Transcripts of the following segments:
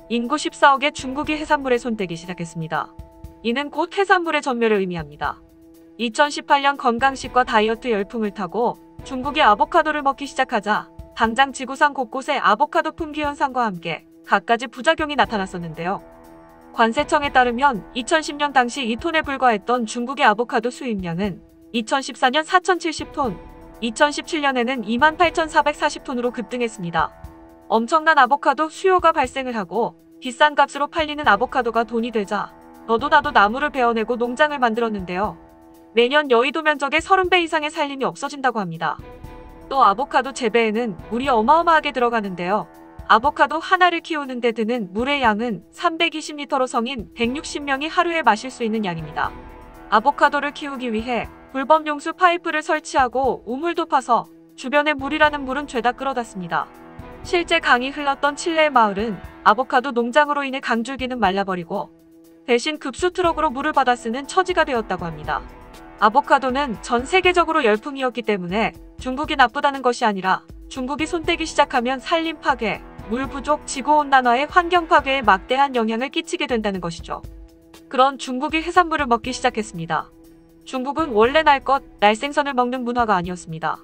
인구 14억의 중국이 해산물에 손대기 시작했습니다. 이는 곧 해산물의 전멸을 의미합니다. 2018년 건강식과 다이어트 열풍을 타고 중국이 아보카도를 먹기 시작하자 당장 지구상 곳곳에 아보카도 품귀 현상과 함께 갖가지 부작용이 나타났었는데요. 관세청에 따르면 2010년 당시 2톤에 불과했던 중국의 아보카도 수입량은 2014년 4,070톤, 2017년에는 28,440톤으로 급등했습니다. 엄청난 아보카도 수요가 발생을 하고 비싼 값으로 팔리는 아보카도가 돈이 되자 너도 나도 나무를 베어내고 농장을 만들었는데요. 매년 여의도 면적의 30배 이상의 산림이 없어진다고 합니다. 또 아보카도 재배에는 물이 어마어마하게 들어가는데요. 아보카도 하나를 키우는 데 드는 물의 양은 320리터로 성인 160명이 하루에 마실 수 있는 양입니다. 아보카도를 키우기 위해 불법 용수 파이프를 설치하고 우물도 파서 주변에 물이라는 물은 죄다 끌어다 습니다. 실제 강이 흘렀던 칠레의 마을은 아보카도 농장으로 인해 강줄기는 말라버리고 대신 급수 트럭으로 물을 받아 쓰는 처지가 되었다고 합니다. 아보카도는 전 세계적으로 열풍이었기 때문에 중국이 나쁘다는 것이 아니라 중국이 손대기 시작하면 산림 파괴, 물 부족, 지구온난화의 환경 파괴에 막대한 영향을 끼치게 된다는 것이죠. 그런 중국이 해산물을 먹기 시작했습니다. 중국은 원래 날 것, 날생선을 먹는 문화가 아니었습니다.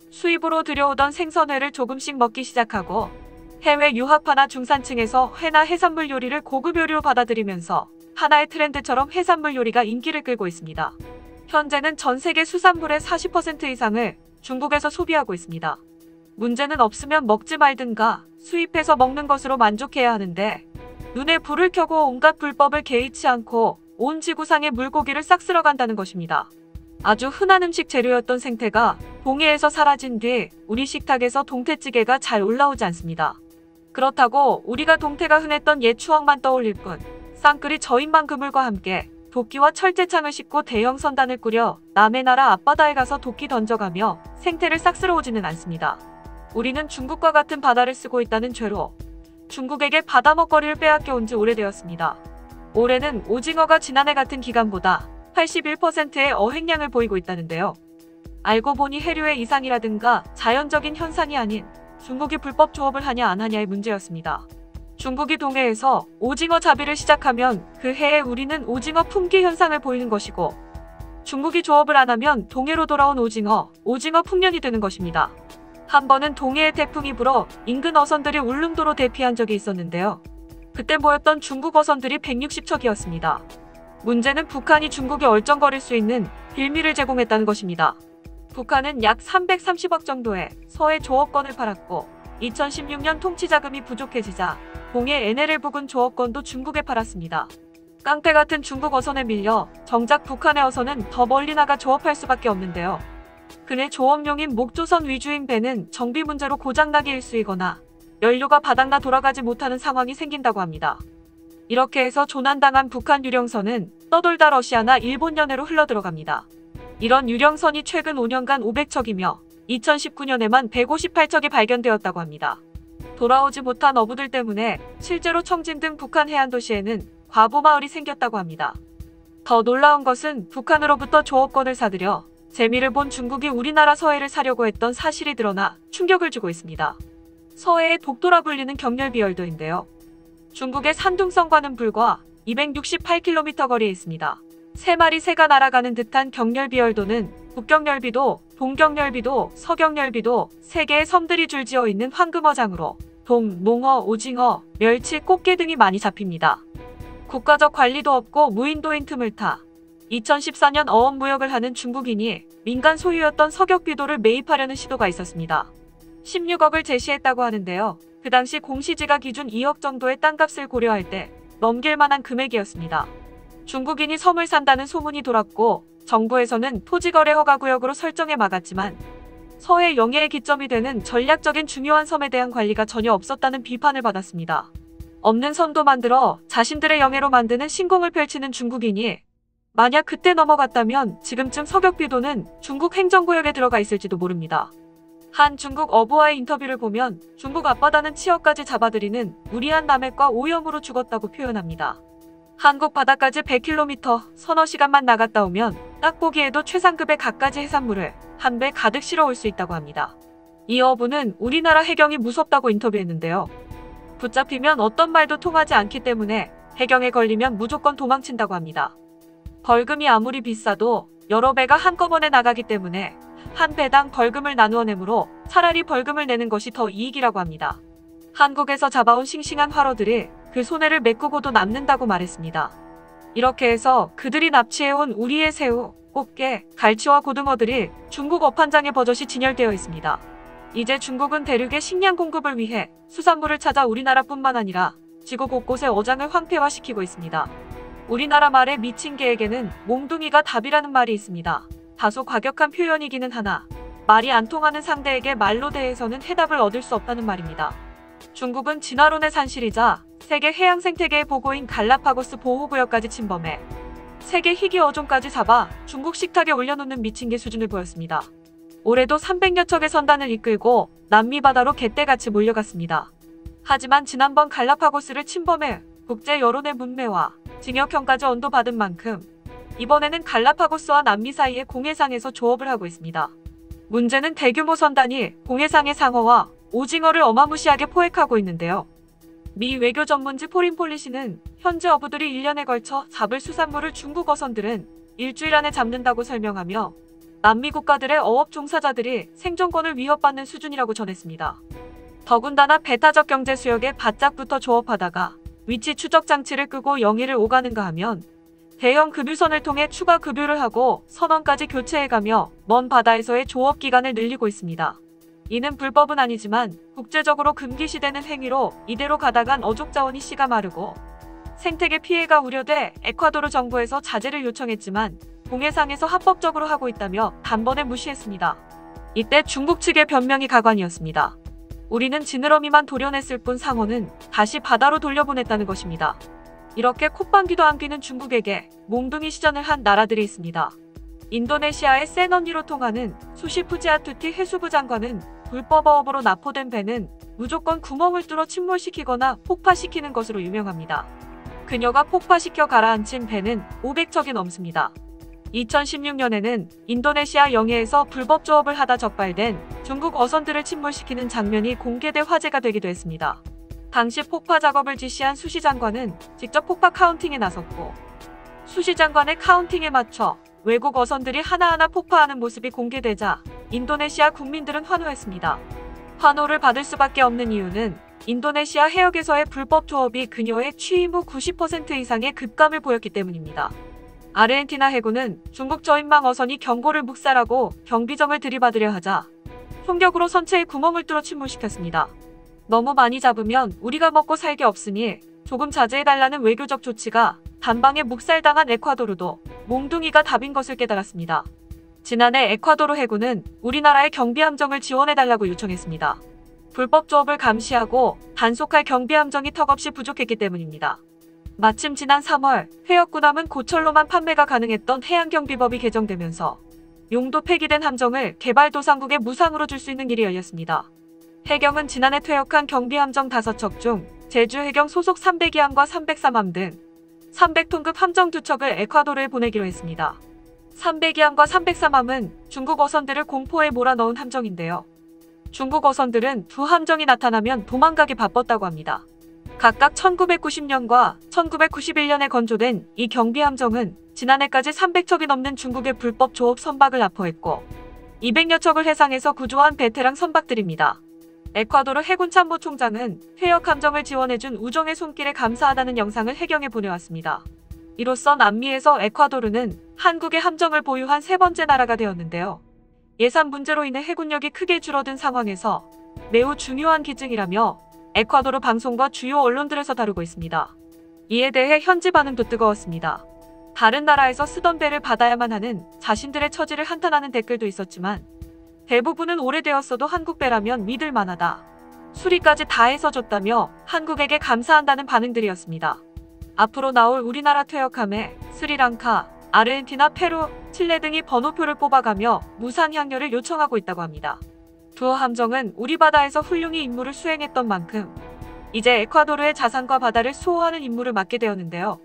수입으로 들여오던 생선회를 조금씩 먹기 시작하고 해외 유학파나 중산층에서 회나 해산물 요리를 고급 요리로 받아들이면서 하나의 트렌드처럼 해산물 요리가 인기를 끌고 있습니다. 현재는 전 세계 수산물의 40% 이상을 중국에서 소비하고 있습니다. 문제는 없으면 먹지 말든가 수입해서 먹는 것으로 만족해야 하는데 눈에 불을 켜고 온갖 불법을 개의치 않고 온 지구상의 물고기를 싹 쓸어간다는 것입니다. 아주 흔한 음식 재료였던 생태가 동해에서 사라진 뒤 우리 식탁에서 동태찌개가 잘 올라오지 않습니다. 그렇다고 우리가 동태가 흔했던 옛 추억만 떠올릴 뿐 쌍끌이 저인만 그물과 함께 도끼와 철제창을 싣고 대형 선단을 꾸려 남의 나라 앞바다에 가서 도끼 던져가며 생태를 싹 쓸어오지는 않습니다. 우리는 중국과 같은 바다를 쓰고 있다는 죄로 중국에게 바다 먹거리를 빼앗겨 온 지 오래되었습니다. 올해는 오징어가 지난해 같은 기간보다 81%의 어획량을 보이고 있다는데요. 알고 보니 해류의 이상이라든가 자연적인 현상이 아닌 중국이 불법 조업을 하냐 안 하냐의 문제였습니다. 중국이 동해에서 오징어 잡이를 시작하면 그 해에 우리는 오징어 품귀 현상을 보이는 것이고 중국이 조업을 안 하면 동해로 돌아온 오징어 풍년이 되는 것입니다. 한 번은 동해에 태풍이 불어 인근 어선들이 울릉도로 대피한 적이 있었는데요. 그때 모였던 중국 어선들이 160척이었습니다. 문제는 북한이 중국에 얼쩡거릴 수 있는 빌미를 제공했다는 것입니다. 북한은 약 330억 정도의 서해 조업권을 팔았고 2016년 통치자금이 부족해지자 동해 NLL 부근 조업권도 중국에 팔았습니다. 깡패 같은 중국 어선에 밀려 정작 북한의 어선은 더 멀리 나가 조업할 수밖에 없는데요. 그네 조업용인 목조선 위주인 배는 정비 문제로 고장나게 일수이거나 연료가 바닥나 돌아가지 못하는 상황이 생긴다고 합니다. 이렇게 해서 조난당한 북한 유령선은 떠돌다 러시아나 일본 연해로 흘러들어갑니다. 이런 유령선이 최근 5년간 500척이며 2019년에만 158척이 발견되었다고 합니다. 돌아오지 못한 어부들 때문에 실제로 청진 등 북한 해안 도시에는 과부마을이 생겼다고 합니다. 더 놀라운 것은 북한으로부터 조업권을 사들여 재미를 본 중국이 우리나라 서해를 사려고 했던 사실이 드러나 충격을 주고 있습니다. 서해의 독도라 불리는 경렬비열도인데요. 중국의 산둥성과는 불과 268km 거리에 있습니다. 3마리 새가 날아가는 듯한 경렬비열도는 북경렬비도, 동경렬비도, 서경렬비도 3개의 섬들이 줄지어 있는 황금어장으로 돔, 농어, 오징어, 멸치, 꽃게 등이 많이 잡힙니다. 국가적 관리도 없고 무인도인 틈을 타 2014년 어업무역을 하는 중국인이 민간 소유였던 서격비도를 매입하려는 시도가 있었습니다. 16억을 제시했다고 하는데요. 그 당시 공시지가 기준 2억 정도의 땅값을 고려할 때 넘길 만한 금액이었습니다. 중국인이 섬을 산다는 소문이 돌았고 정부에서는 토지거래 허가구역으로 설정해 막았지만 서해 영해의 기점이 되는 전략적인 중요한 섬에 대한 관리가 전혀 없었다는 비판을 받았습니다. 없는 섬도 만들어 자신들의 영해로 만드는 신공을 펼치는 중국인이 만약 그때 넘어갔다면 지금쯤 서격비도는 중국 행정구역에 들어가 있을지도 모릅니다. 한 중국 어부와의 인터뷰를 보면 중국 앞바다는 치어까지 잡아들이는 무리한 남획과 오염으로 죽었다고 표현합니다. 한국 바다까지 100km 서너 시간만 나갔다 오면 딱 보기에도 최상급의 갖가지 해산물을 한 배 가득 실어올 수 있다고 합니다. 이 어부는 우리나라 해경이 무섭다고 인터뷰했는데요. 붙잡히면 어떤 말도 통하지 않기 때문에 해경에 걸리면 무조건 도망친다고 합니다. 벌금이 아무리 비싸도 여러 배가 한꺼번에 나가기 때문에 한 배당 벌금을 나누어 내므로 차라리 벌금을 내는 것이 더 이익이라고 합니다. 한국에서 잡아온 싱싱한 화로들이 그 손해를 메꾸고도 남는다고 말했습니다. 이렇게 해서 그들이 납치해온 우리의 새우, 꽃게, 갈치와 고등어들이 중국 어판장에 버젓이 진열되어 있습니다. 이제 중국은 대륙의 식량 공급을 위해 수산물을 찾아 우리나라뿐만 아니라 지구 곳곳에 어장을 황폐화시키고 있습니다. 우리나라 말에 미친 개에게는 몽둥이가 답이라는 말이 있습니다. 다소 과격한 표현이기는 하나 말이 안 통하는 상대에게 말로 대해서는 해답을 얻을 수 없다는 말입니다. 중국은 진화론의 산실이자 세계 해양 생태계의 보고인 갈라파고스 보호구역까지 침범해 세계 희귀 어종까지 잡아 중국 식탁에 올려놓는 미친 개 수준을 보였습니다. 올해도 300여 척의 선단을 이끌고 남미 바다로 개떼같이 몰려갔습니다. 하지만 지난번 갈라파고스를 침범해 국제 여론의 문매와 징역형까지 언도받은 만큼 이번에는 갈라파고스와 남미 사이의 공해상에서 조업을 하고 있습니다. 문제는 대규모 선단이 공해상의 상어와 오징어를 어마무시하게 포획하고 있는데요. 미 외교 전문지 포린 폴리시는 현재 어부들이 1년에 걸쳐 잡을 수산물을 중국 어선들은 일주일 안에 잡는다고 설명하며 남미 국가들의 어업 종사자들이 생존권을 위협받는 수준이라고 전했습니다. 더군다나 배타적 경제 수역에 바짝붙어 조업하다가 위치 추적 장치를 끄고 영해를 오가는가 하면 대형 급유선을 통해 추가 급유를 하고 선원까지 교체해가며 먼 바다에서의 조업 기간을 늘리고 있습니다. 이는 불법은 아니지만 국제적으로 금기시되는 행위로 이대로 가다간 어족 자원이 씨가 마르고 생태계 피해가 우려돼 에콰도르 정부에서 자제를 요청했지만 공해상에서 합법적으로 하고 있다며 단번에 무시했습니다. 이때 중국 측의 변명이 가관이었습니다. 우리는 지느러미만 도려냈을 뿐 상어는 다시 바다로 돌려보냈다는 것입니다. 이렇게 콧방귀도 안 뀌는 중국에게 몽둥이 시전을 한 나라들이 있습니다. 인도네시아의 센 언니로 통하는 수시푸지아투티 해수부 장관은 불법 어업으로 납포된 배는 무조건 구멍을 뚫어 침몰시키거나 폭파시키는 것으로 유명합니다. 그녀가 폭파시켜 가라앉힌 배는 500척이 넘습니다. 2016년에는 인도네시아 영해에서 불법 조업을 하다 적발된 중국 어선들을 침몰시키는 장면이 공개돼 화제가 되기도 했습니다. 당시 폭파 작업을 지시한 수시 장관은 직접 폭파 카운팅에 나섰고 수시 장관의 카운팅에 맞춰 외국 어선들이 하나하나 폭파하는 모습이 공개되자 인도네시아 국민들은 환호했습니다. 환호를 받을 수밖에 없는 이유는 인도네시아 해역에서의 불법 조업이 그녀의 취임 후 90% 이상의 급감을 보였기 때문입니다. 아르헨티나 해군은 중국 저인망 어선이 경고를 묵살하고 경비정을 들이받으려 하자 총격으로 선체에 구멍을 뚫어 침몰시켰습니다. 너무 많이 잡으면 우리가 먹고 살 게 없으니 조금 자제해달라는 외교적 조치가 단방에 묵살당한 에콰도르도 몽둥이가 답인 것을 깨달았습니다. 지난해 에콰도르 해군은 우리나라의 경비함정을 지원해달라고 요청했습니다. 불법 조업을 감시하고 단속할 경비함정이 턱없이 부족했기 때문입니다. 마침 지난 3월 회역군함은 고철로만 판매가 가능했던 해양경비법이 개정되면서 용도 폐기된 함정을 개발도상국에 무상으로 줄 수 있는 길이 열렸습니다. 해경은 지난해 퇴역한 경비함정 5척 중 제주해경 소속 302함과 303함 등 300톤급 함정 2척을 에콰도르에 보내기로 했습니다. 302함과 303함은 중국 어선들을 공포에 몰아넣은 함정인데요. 중국 어선들은 두 함정이 나타나면 도망가기 바빴다고 합니다. 각각 1990년과 1991년에 건조된 이 경비함정은 지난해까지 300척이 넘는 중국의 불법 조업 선박을 납포했고 200여 척을 해상에서 구조한 베테랑 선박들입니다. 에콰도르 해군참모총장은 퇴역 함정을 지원해준 우정의 손길에 감사하다는 영상을 해경에 보내왔습니다. 이로써 남미에서 에콰도르는 한국의 함정을 보유한 세 번째 나라가 되었는데요. 예산 문제로 인해 해군력이 크게 줄어든 상황에서 매우 중요한 기증이라며 에콰도르 방송과 주요 언론들에서 다루고 있습니다. 이에 대해 현지 반응도 뜨거웠습니다. 다른 나라에서 쓰던 배를 받아야만 하는 자신들의 처지를 한탄하는 댓글도 있었지만 대부분은 오래되었어도 한국 배라면 믿을 만하다. 수리까지 다 해서 줬다며 한국에게 감사한다는 반응들이었습니다. 앞으로 나올 우리나라 퇴역함에 스리랑카, 아르헨티나, 페루, 칠레 등이 번호표를 뽑아가며 무상 향료를 요청하고 있다고 합니다. 두 함정은 우리 바다에서 훌륭히 임무를 수행했던 만큼 이제 에콰도르의 자산과 바다를 수호하는 임무를 맡게 되었는데요.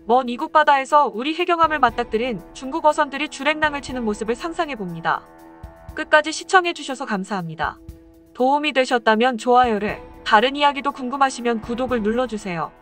먼 이국 바다에서 우리 해경함을 맞닥뜨린 중국 어선들이 주랭랑을 치는 모습을 상상해봅니다. 끝까지 시청해주셔서 감사합니다. 도움이 되셨다면 좋아요를, 다른 이야기도 궁금하시면 구독을 눌러주세요.